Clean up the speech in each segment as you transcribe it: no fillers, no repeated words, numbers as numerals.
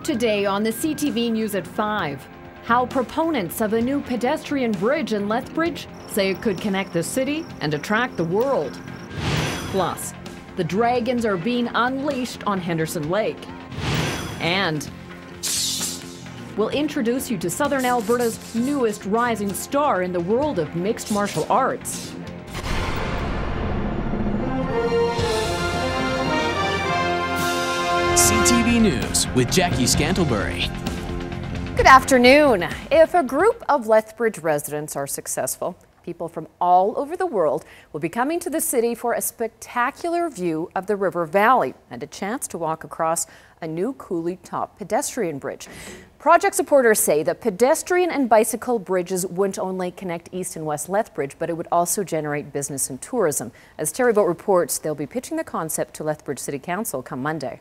Today on the CTV News at 5, how proponents of a new pedestrian bridge in Lethbridge say it could connect the city and attract the world. Plus, the dragons are being unleashed on Henderson Lake. And we'll introduce you to Southern Alberta's newest rising star in the world of mixed martial arts. CTV News with Jackie Scantlebury. Good afternoon. If a group of Lethbridge residents are successful, people from all over the world will be coming to the city for a spectacular view of the river valley and a chance to walk across a new coulee-top pedestrian bridge. Project supporters say the pedestrian and bicycle bridges wouldn't only connect East and West Lethbridge, but it would also generate business and tourism. As Terry Boat reports, they'll be pitching the concept to Lethbridge City Council come Monday.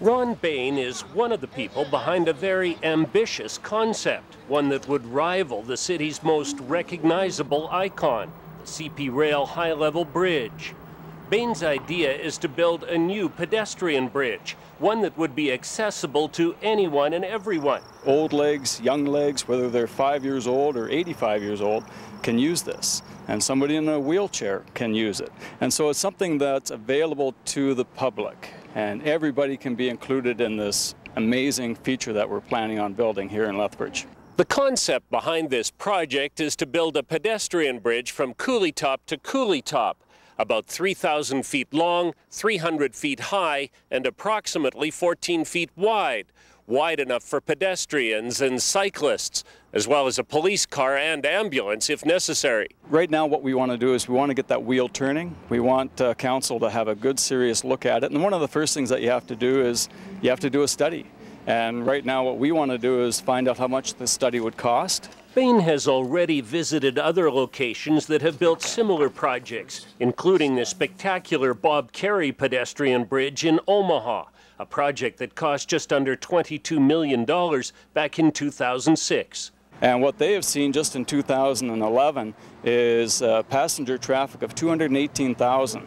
Ron Bain is one of the people behind a very ambitious concept, one that would rival the city's most recognizable icon, the CP Rail high-level bridge. Bain's idea is to build a new pedestrian bridge, one that would be accessible to anyone and everyone. Old legs, young legs, whether they're 5 years old or 85 years old, can use this. And somebody in a wheelchair can use it. And so it's something that's available to the public. And everybody can be included in this amazing feature that we're planning on building here in Lethbridge. The concept behind this project is to build a pedestrian bridge from coulee-top to coulee-top, about 3,000 feet long, 300 feet high, and approximately 14 feet wide enough for pedestrians and cyclists, as well as a police car and ambulance if necessary. Right now what we want to do is we want to get that wheel turning. We want council to have a good serious look at it. And one of the first things that you have to do is you have to do a study. And right now what we want to do is find out how much the study would cost. Bain has already visited other locations that have built similar projects, including the spectacular Bob Carey pedestrian bridge in Omaha, a project that cost just under $22 million back in 2006. And what they have seen just in 2011 is passenger traffic of 218,000.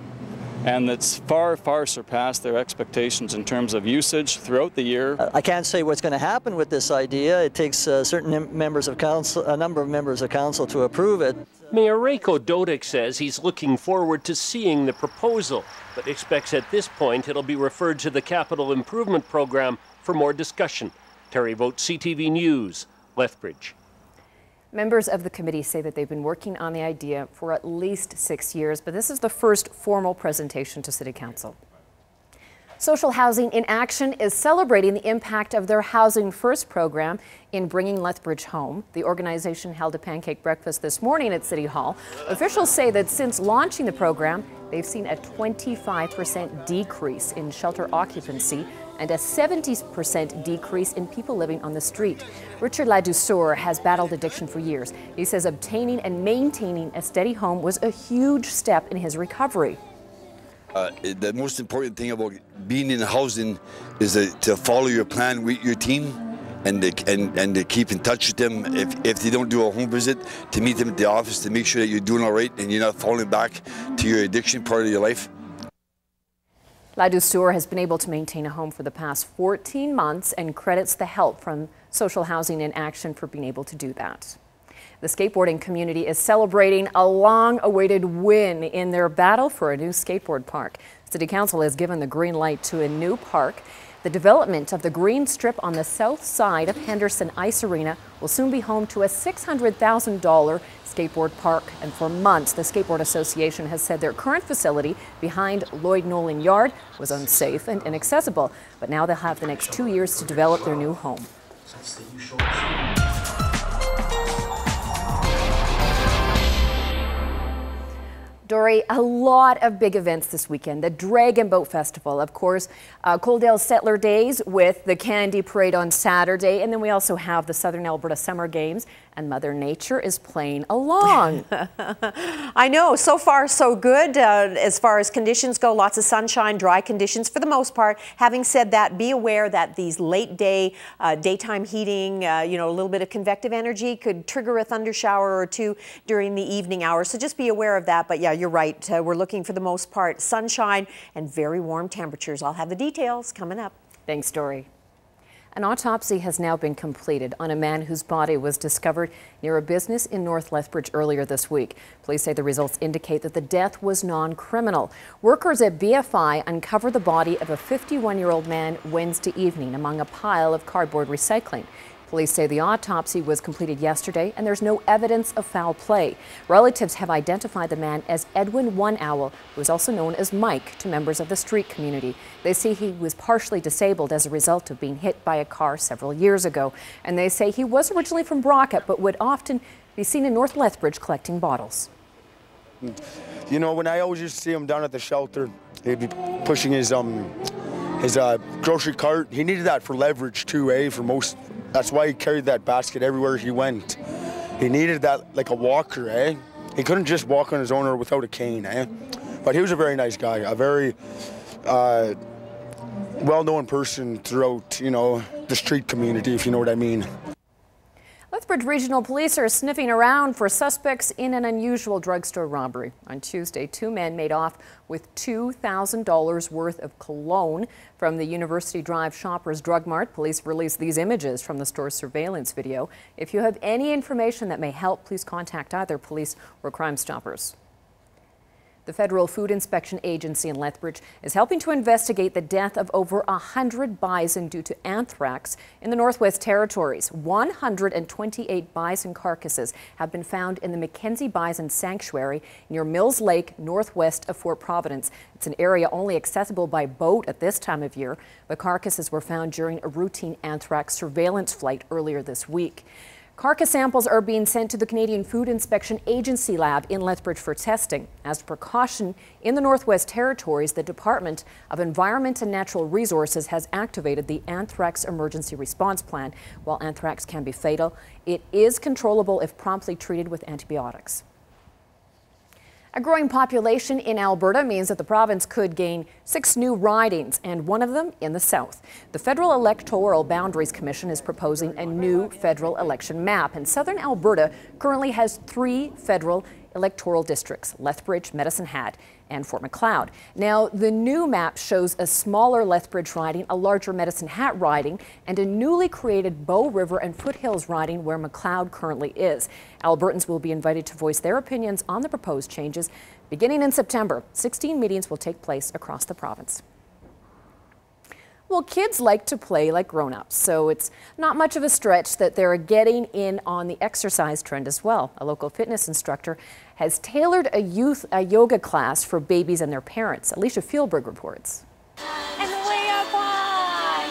And that's far, far surpassed their expectations in terms of usage throughout the year. I can't say what's going to happen with this idea. It takes certain members of council, a number of members of council to approve it. Mayor Rayko Dodick says he's looking forward to seeing the proposal, but expects at this point it'll be referred to the Capital Improvement Program for more discussion. Terry Boat, CTV News, Lethbridge. Members of the committee say that they've been working on the idea for at least 6 years, but this is the first formal presentation to City Council. Social Housing in Action is celebrating the impact of their Housing First program in bringing Lethbridge home. The organization held a pancake breakfast this morning at City Hall. Officials say that since launching the program, they've seen a 25% decrease in shelter occupancy and a 70% decrease in people living on the street. Richard Ladouceur has battled addiction for years. He says obtaining and maintaining a steady home was a huge step in his recovery. The most important thing about being in housing is to follow your plan with your team and to keep in touch with them. If they don't do a home visit, to meet them at the office to make sure that you're doing all right and you're not falling back to your addiction part of your life. Ladouceur has been able to maintain a home for the past 14 months and credits the help from Social Housing in Action for being able to do that. The skateboarding community is celebrating a long-awaited win in their battle for a new skateboard park. City Council has given the green light to a new park. The development of the green strip on the south side of Henderson Ice Arena will soon be home to a $600,000 skateboard park. And for months, the Skateboard Association has said their current facility behind Lloyd Nolan Yard was unsafe and inaccessible. But now they'll have the next 2 years to develop their new home. Dory, a lot of big events this weekend. The Dragon Boat Festival, of course, Coaldale Settler Days with the Candy Parade on Saturday, and then we also have the Southern Alberta Summer Games, and Mother Nature is playing along. I know, so far so good. As far as conditions go, lots of sunshine, dry conditions for the most part. Having said that, be aware that these late day, daytime heating, you know, a little bit of convective energy could trigger a thunder shower or two during the evening hours. So just be aware of that. But yeah, you're right. We're looking for the most part sunshine and very warm temperatures. I'll have the details coming up. Thanks, Dory. An autopsy has now been completed on a man whose body was discovered near a business in North Lethbridge earlier this week. Police say the results indicate that the death was non-criminal. Workers at BFI uncovered the body of a 51-year-old man Wednesday evening among a pile of cardboard recycling. Police say the autopsy was completed yesterday and there's no evidence of foul play. Relatives have identified the man as Edwin One Owl, who is also known as Mike to members of the street community. They say he was partially disabled as a result of being hit by a car several years ago. And they say he was originally from Brockett, but would often be seen in North Lethbridge collecting bottles. You know, when I always used to see him down at the shelter, he'd be pushing his grocery cart. He needed that for leverage too, for most. That's why he carried that basket everywhere he went. He needed that like a walker, He couldn't just walk on his own or without a cane, But he was a very nice guy, a very well-known person throughout, the street community, if you know what I mean. Lethbridge Regional Police are sniffing around for suspects in an unusual drugstore robbery. On Tuesday, two men made off with $2,000 worth of cologne from the University Drive Shoppers Drug Mart. Police released these images from the store's surveillance video. If you have any information that may help, please contact either police or Crime Stoppers. The Federal Food Inspection Agency in Lethbridge is helping to investigate the death of over 100 bison due to anthrax in the Northwest Territories. 128 bison carcasses have been found in the Mackenzie Bison Sanctuary near Mills Lake, northwest of Fort Providence. It's an area only accessible by boat at this time of year. The carcasses were found during a routine anthrax surveillance flight earlier this week. Carcass samples are being sent to the Canadian Food Inspection Agency lab in Lethbridge for testing. As a precaution, in the Northwest Territories, the Department of Environment and Natural Resources has activated the Anthrax Emergency Response Plan. While anthrax can be fatal, it is controllable if promptly treated with antibiotics. A growing population in Alberta means that the province could gain 6 new ridings, and one of them in the south. The Federal Electoral Boundaries Commission is proposing a new federal election map, and southern Alberta currently has 3 federal electoral districts: Lethbridge, Medicine Hat, and Fort Macleod. Now, the new map shows a smaller Lethbridge riding, a larger Medicine Hat riding, and a newly created Bow River and Foothills riding where Macleod currently is. Albertans will be invited to voice their opinions on the proposed changes. Beginning in September, 16 meetings will take place across the province. Well, kids like to play like grown-ups, so it's not much of a stretch that they're getting in on the exercise trend as well. A local fitness instructor has tailored a yoga class for babies and their parents. Alicia Fieldberg reports. And way up high!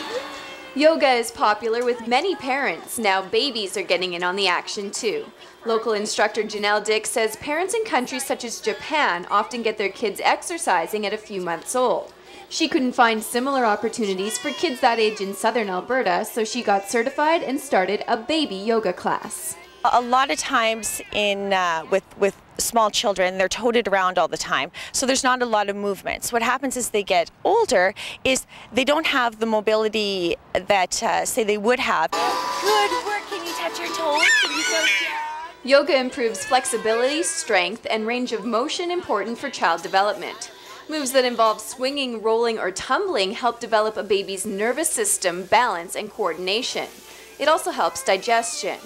Yoga is popular with many parents. Now babies are getting in on the action too. Local instructor Janelle Dick says parents in countries such as Japan often get their kids exercising at a few months old. She couldn't find similar opportunities for kids that age in southern Alberta, so she got certified and started a baby yoga class. A lot of times with small children, they're toted around all the time, so there's not a lot of movement. So what happens as they get older is they don't have the mobility that, say, they would have. Good work. Can you touch your toes? Can you go down? Yoga improves flexibility, strength, and range of motion important for child development. Moves that involve swinging, rolling, or tumbling help develop a baby's nervous system, balance, and coordination. It also helps digestion.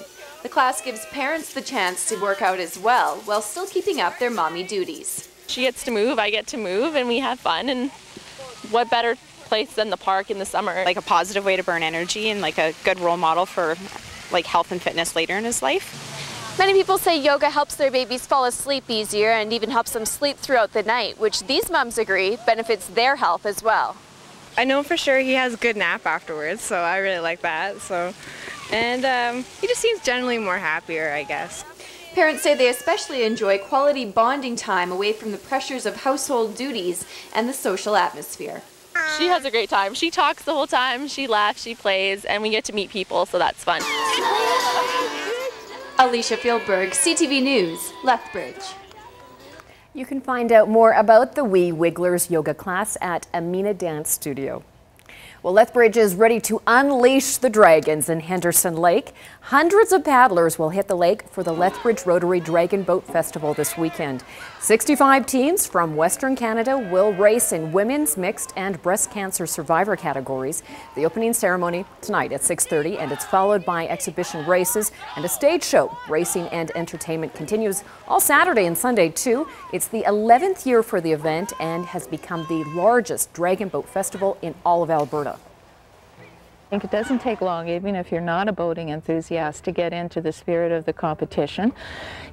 The class gives parents the chance to work out as well, while still keeping up their mommy duties. She gets to move, I get to move, and we have fun, and what better place than the park in the summer? Like a positive way to burn energy and like a good role model for like health and fitness later in his life. Many people say yoga helps their babies fall asleep easier and even helps them sleep throughout the night, which these moms agree benefits their health as well. I know for sure he has a good nap afterwards, so I really like that. And he just seems generally more happier, I guess. Parents say they especially enjoy quality bonding time away from the pressures of household duties and the social atmosphere. She has a great time. She talks the whole time, she laughs, she plays, and we get to meet people, so that's fun. Alicia Fieldberg, CTV News, Lethbridge. You can find out more about the Wee Wigglers yoga class at Amina Dance Studio. Well, Lethbridge is ready to unleash the dragons in Henderson Lake. Hundreds of paddlers will hit the lake for the Lethbridge Rotary Dragon Boat Festival this weekend. 65 teams from Western Canada will race in women's, mixed, and breast cancer survivor categories. The opening ceremony tonight at 6:30, and it's followed by exhibition races and a stage show. Racing and entertainment continues all Saturday and Sunday, too. It's the 11th year for the event and has become the largest dragon boat festival in all of Alberta. I think it doesn't take long, even if you're not a boating enthusiast, to get into the spirit of the competition.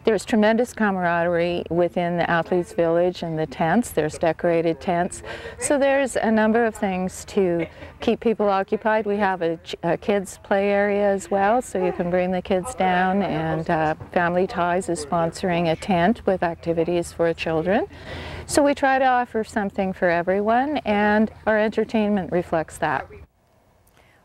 There's tremendous camaraderie within the athletes' village and the tents. There's decorated tents. So there's a number of things to keep people occupied. We have a kids' play area as well, so you can bring the kids down, and Family Ties is sponsoring a tent with activities for children. So we try to offer something for everyone, and our entertainment reflects that.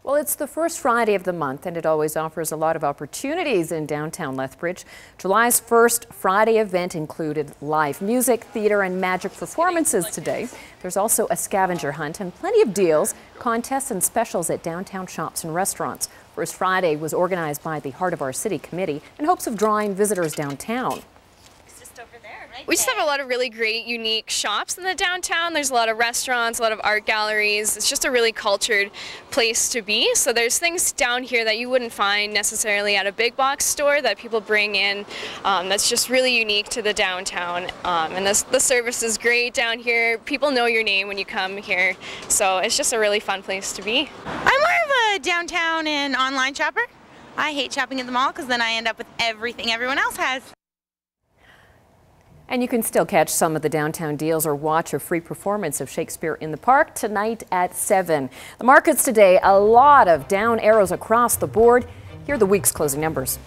Well, it's the first Friday of the month, and it always offers a lot of opportunities in downtown Lethbridge. July's first Friday event included live music, theater, and magic performances today. There's also a scavenger hunt and plenty of deals, contests, and specials at downtown shops and restaurants. First Friday was organized by the Heart of Our City Committee in hopes of drawing visitors downtown. We just have a lot of really great, unique shops in the downtown. There's a lot of restaurants, a lot of art galleries. It's just a really cultured place to be. So there's things down here that you wouldn't find necessarily at a big box store that people bring in that's just really unique to the downtown. And the service is great down here. People know your name when you come here. So it's just a really fun place to be. I'm more of a downtown and online shopper. I hate shopping at the mall because then I end up with everything everyone else has. And you can still catch some of the downtown deals or watch a free performance of Shakespeare in the Park tonight at 7. The markets today, a lot of down arrows across the board. Here are the week's closing numbers.